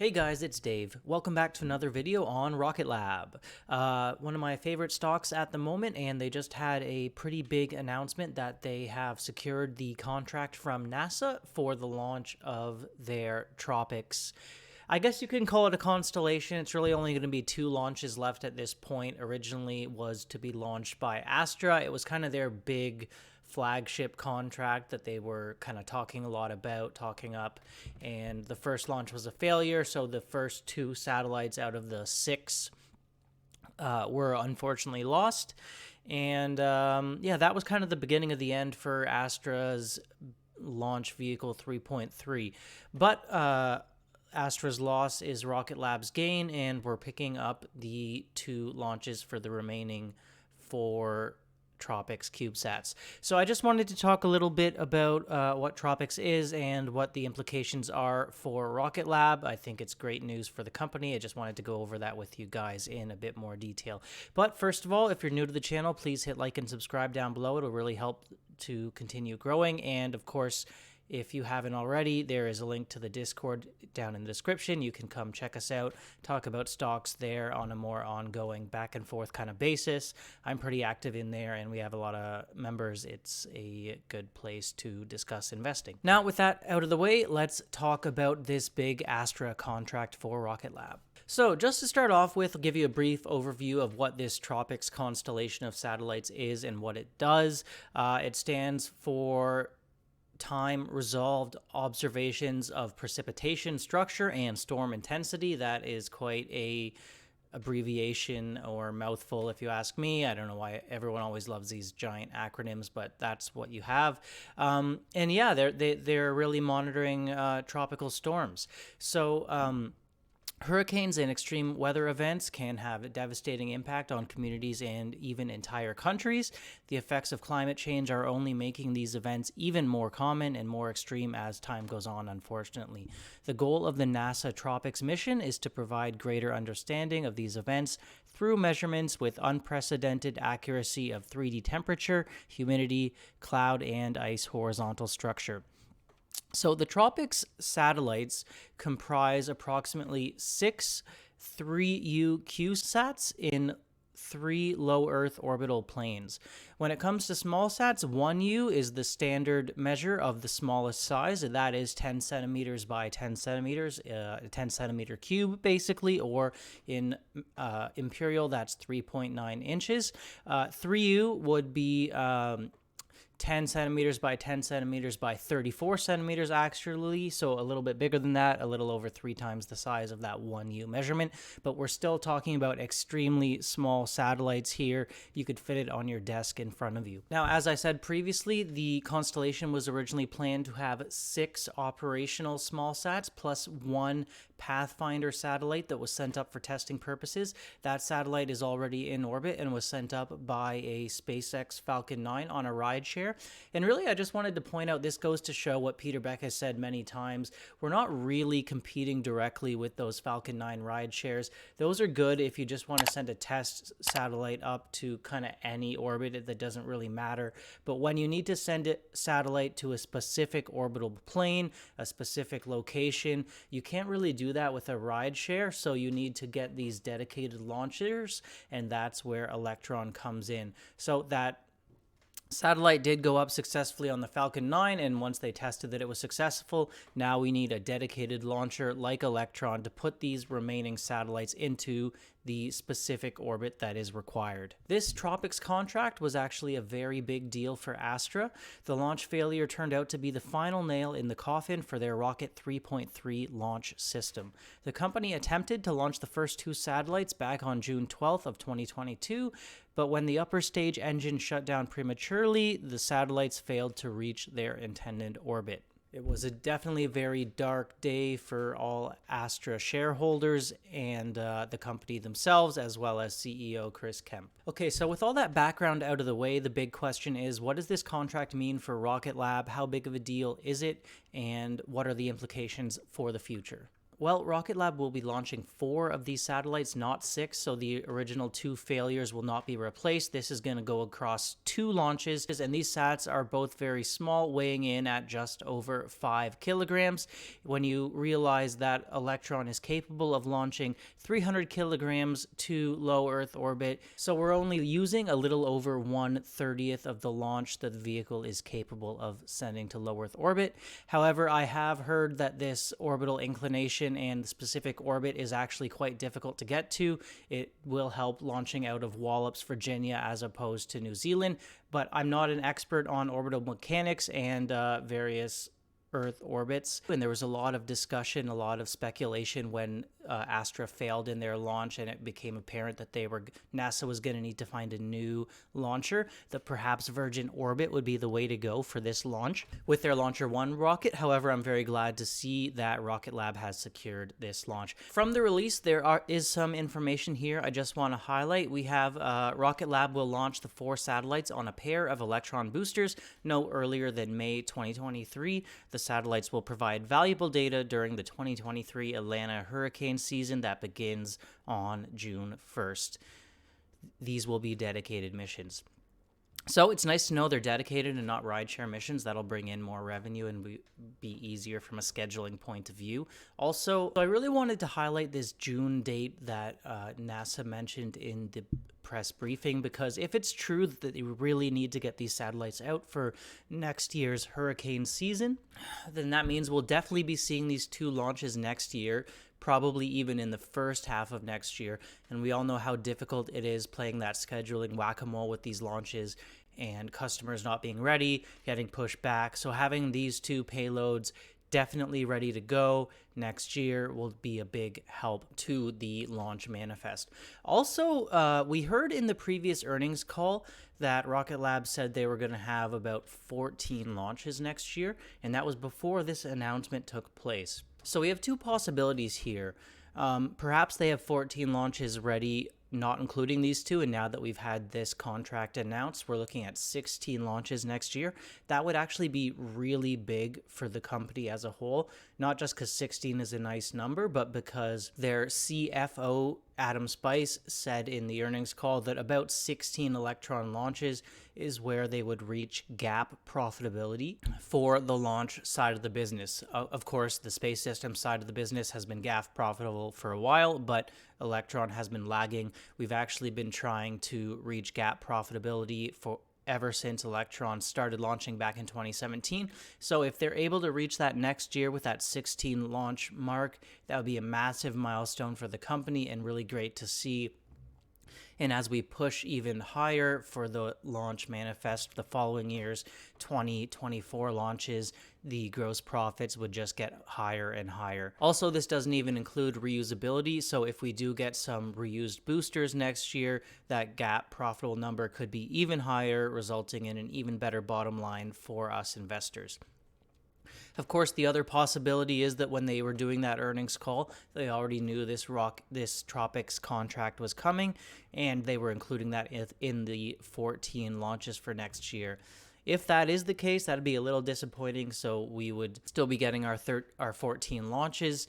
Hey guys, it's Dave. Welcome back to another video on Rocket Lab. One of my favorite stocks at the moment, and they just had a pretty big announcement that they have secured the contract from NASA for the launch of their Tropics. I guess you can call it a constellation. It's really only going to be 2 launches left at this point. Originally was to be launched by Astra. It was kind of their big flagship contract that they were kind of talking a lot about, talking up, and the first launch was a failure, so the first 2 satellites out of the 6 were unfortunately lost. And yeah, that was kind of the beginning of the end for Astra's launch vehicle 3.3. But Astra's loss is Rocket Lab's gain, and we're picking up the 2 launches for the remaining 4 Tropics CubeSats. So I just wanted to talk a little bit about what Tropics is and what the implications are for Rocket Lab. I think it's great news for the company. I just wanted to go over that with you guys in a bit more detail. But first of all, if you're new to the channel, please hit like and subscribe down below. It'll really help to continue growing. And of course, if you haven't already, there is a link to the Discord down in the description. You can come check us out, talk about stocks there on a more ongoing back and forth kind of basis. I'm pretty active in there and we have a lot of members. It's a good place to discuss investing. Now, with that out of the way, let's talk about this big Astra contract for Rocket Lab. So just to start off with, I'll give you a brief overview of what this Tropics constellation of satellites is and what it does. It stands for time-resolved observations of precipitation structure and storm intensity. That is quite a abbreviation or mouthful if you ask me. I don't know why everyone always loves these giant acronyms, but that's what you have. And yeah, they're really monitoring tropical storms. So hurricanes and extreme weather events can have a devastating impact on communities and even entire countries. The effects of climate change are only making these events even more common and more extreme as time goes on, unfortunately. The goal of the NASA Tropics mission is to provide greater understanding of these events through measurements with unprecedented accuracy of 3D temperature, humidity, cloud, and ice horizontal structure. So the Tropics satellites comprise approximately 6 3U CubeSats in 3 low Earth orbital planes. When it comes to small sats, 1U is the standard measure of the smallest size, and that is 10 centimeters by 10 centimeters, a 10 centimeter cube basically, or in imperial, that's 3.9 inches. 3U would be 10 centimeters by 10 centimeters by 34 centimeters actually, so a little bit bigger than that, a little over 3 times the size of that 1U measurement, but we're still talking about extremely small satellites here. You could fit it on your desk in front of you. Now, as I said previously, the constellation was originally planned to have 6 operational small sats plus 1 Pathfinder satellite that was sent up for testing purposes. That satellite is already in orbit and was sent up by a SpaceX Falcon 9 on a rideshare. And really, I just wanted to point out, this goes to show what Peter Beck has said many times. We're not really competing directly with those Falcon 9 rideshares. Those are good if you just want to send a test satellite up to kind of any orbit. That doesn't really matter. But when you need to send a satellite to a specific orbital plane, a specific location, you can't really do that with a rideshare, so you need to get these dedicated launchers, and that's where Electron comes in. So that satellite did go up successfully on the Falcon 9, and once they tested that it was successful, now we need a dedicated launcher like Electron to put these remaining satellites into the specific orbit that is required. This Tropics contract was actually a very big deal for Astra. The launch failure turned out to be the final nail in the coffin for their Rocket 3.3 launch system. The company attempted to launch the first 2 satellites back on June 12th of 2022, but when the upper stage engine shut down prematurely, the satellites failed to reach their intended orbit. It was definitely a very dark day for all Astra shareholders and the company themselves, as well as CEO Chris Kemp. Okay, so with all that background out of the way, the big question is, what does this contract mean for Rocket Lab? How big of a deal is it? And what are the implications for the future? Well, Rocket Lab will be launching 4 of these satellites, not 6, so the original 2 failures will not be replaced. This is going to go across 2 launches, and these sats are both very small, weighing in at just over 5 kilograms. When you realize that Electron is capable of launching 300 kilograms to low Earth orbit, so we're only using a little over 1/30th of the launch that the vehicle is capable of sending to low Earth orbit. However, I have heard that this orbital inclination and the specific orbit is actually quite difficult to get to. It will help launching out of Wallops, Virginia, as opposed to New Zealand, but I'm not an expert on orbital mechanics and various Earth orbits. And there was a lot of discussion, a lot of speculation when Astra failed in their launch, and it became apparent that NASA was going to need to find a new launcher, that perhaps Virgin Orbit would be the way to go for this launch with their Launcher 1 rocket. However, I'm very glad to see that Rocket Lab has secured this launch. From the release, there is some information here I just want to highlight. We have Rocket Lab will launch the 4 satellites on a pair of Electron boosters no earlier than May 2023. The satellites will provide valuable data during the 2023 Atlanta hurricane season that begins on June 1st. These will be dedicated missions. So it's nice to know they're dedicated and not rideshare missions. That'll bring in more revenue and be easier from a scheduling point of view. Also, I really wanted to highlight this June date that NASA mentioned in the press briefing, because if it's true that they really need to get these satellites out for next year's hurricane season, then that means we'll definitely be seeing these 2 launches next year, probably even in the first half of next year. And we all know how difficult it is playing that scheduling whack-a-mole with these launches and customers not being ready, getting pushed back. So having these 2 payloads definitely ready to go next year will be a big help to the launch manifest. Also, we heard in the previous earnings call that Rocket Lab said they were going to have about 14 launches next year, and that was before this announcement took place. So we have 2 possibilities here. Perhaps they have 14 launches ready, not including these 2, and now that we've had this contract announced, we're looking at 16 launches next year. That would actually be really big for the company as a whole, not just because 16 is a nice number, but because their CFO, Adam Spice, said in the earnings call that about 16 Electron launches is where they would reach GAAP profitability for the launch side of the business. Of course, the space system side of the business has been GAAP profitable for a while, but Electron has been lagging. We've actually been trying to reach GAAP profitability for ever since Electron started launching back in 2017. So if they're able to reach that next year with that 16 launch mark, that would be a massive milestone for the company and really great to see. And as we push even higher for the launch manifest the following year's 2024 launches, the gross profits would just get higher and higher. Also, this doesn't even include reusability, so if we do get some reused boosters next year, that GAAP profitable number could be even higher, resulting in an even better bottom line for us investors. Of course, the other possibility is that when they were doing that earnings call, they already knew this Tropics contract was coming, and they were including that in the 14 launches for next year. If that is the case, that'd be a little disappointing, so we would still be getting our 14 launches,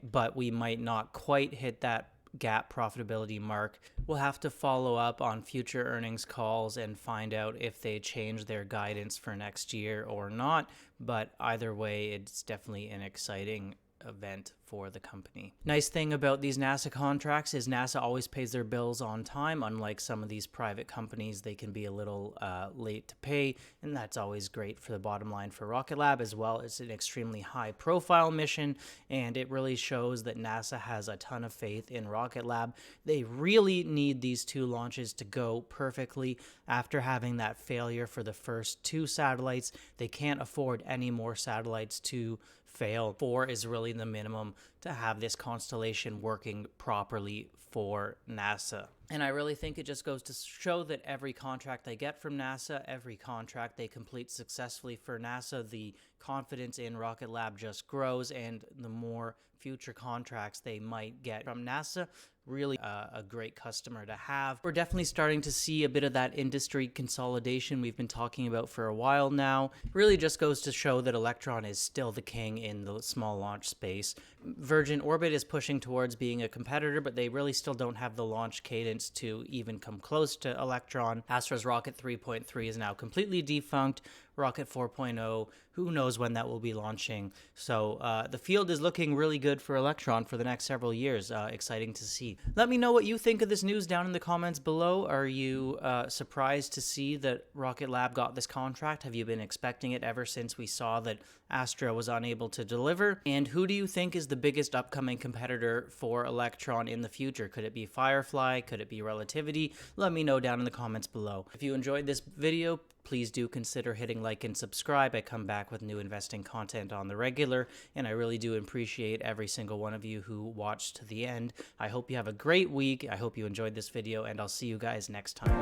but we might not quite hit that GAAP profitability mark. We'll have to follow up on future earnings calls and find out if they change their guidance for next year or not, but either way, it's definitely an exciting event for the company. Nice thing about these NASA contracts is NASA always pays their bills on time. Unlike some of these private companies, they can be a little late to pay, and that's always great for the bottom line for Rocket Lab, as well as an extremely high profile mission, and it really shows that NASA has a ton of faith in Rocket Lab. They really need these 2 launches to go perfectly. After having that failure for the first 2 satellites, they can't afford any more satellites to fail. 4 is really the minimum to have this constellation working properly for NASA. And I really think it just goes to show that every contract they get from NASA, every contract they complete successfully for NASA, the confidence in Rocket Lab just grows, and the more future contracts they might get from NASA really a great customer to have. We're definitely starting to see a bit of that industry consolidation we've been talking about for a while now. Really just goes to show that Electron is still the king in the small launch space. Virgin Orbit is pushing towards being a competitor, but they really still don't have the launch cadence to even come close to Electron. Astra's Rocket 3.3 is now completely defunct. Rocket 4.0, who knows when that will be launching. So the field is looking really good for Electron for the next several years. Exciting to see. Let me know what you think of this news down in the comments below. Are you surprised to see that Rocket Lab got this contract? Have you been expecting it ever since we saw that Astra was unable to deliver? And who do you think is the biggest upcoming competitor for Electron in the future? Could it be Firefly? Could it be Relativity? Let me know down in the comments below. If you enjoyed this video, please do consider hitting like and subscribe. I come back with new investing content on the regular, and I really do appreciate every single one of you who watched to the end. I hope you have a great week. I hope you enjoyed this video, and I'll see you guys next time.